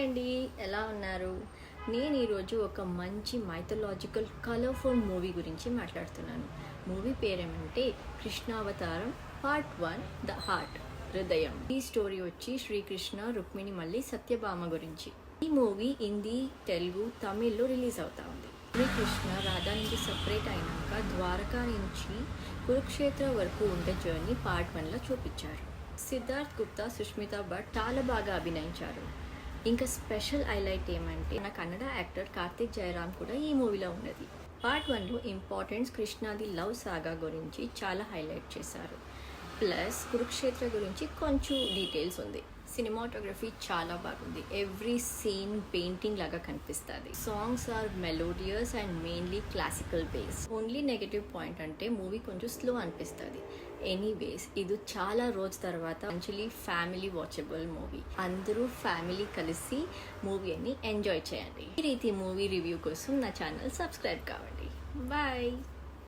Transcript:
అండి, ఎలా ఉన్నారు? నేను ఈరోజు ఒక మంచి మైథలాజికల్ కలర్ఫుల్ మూవీ గురించి మాట్లాడుతున్నాను. మూవీ పేరేమంటే కృష్ణావతారం పార్ట్ 1 ద హార్ట్ హృదయం. ఈ స్టోరీ వచ్చి శ్రీకృష్ణ రుక్మిణి మళ్ళీ సత్యభామ గురించి. ఈ మూవీ హిందీ, తెలుగు, తమిళ్లో రిలీజ్ అవుతా ఉంది. శ్రీకృష్ణ రాధా నుంచి సపరేట్ అయినాక ద్వారకా నుంచి కురుక్షేత్ర వరకు ఉండే జర్నీ పార్ట్ 1లో చూపించారు. సిద్ధార్థ్ గుప్తా, సుష్మితా భట్ చాలా బాగా అభినయించారు. ఇంకా స్పెషల్ హైలైట్ ఏమంటే నా కన్నడ యాక్టర్ కార్తిక్ జయరామ్ కూడా ఈ మూవీలో ఉన్నది. పార్ట్ 1లో ఇంపార్టెన్స్ కృష్ణాది లవ్ సాగా గురించి చాలా హైలైట్ చేశారు. ప్లస్ కురుక్షేత్ర గురించి కొంచెం డీటెయిల్స్ ఉంది. సినిమాటోగ్రఫీ చాలా బాగుంది. ఎవ్రీ సీన్ పెయింటింగ్ లాగా కనిపిస్తుంది. Songs are melodious and mainly classical base. Only negative point అంటే మూవీ కొంచెం స్లో అనిపిస్తుంది. ఎనీవేస్ ఇది చాలా రోజు తర్వాత మంచిలీ ఫ్యామిలీ వాచబుల్ మూవీ. అందరూ ఫ్యామిలీ కలిసి మూవీని ఎంజాయ్ చేయండి. ఈ రీతి మూవీ రివ్యూ కోసం నా ఛానల్ సబ్స్క్రైబ్ కావండి. బాయ్.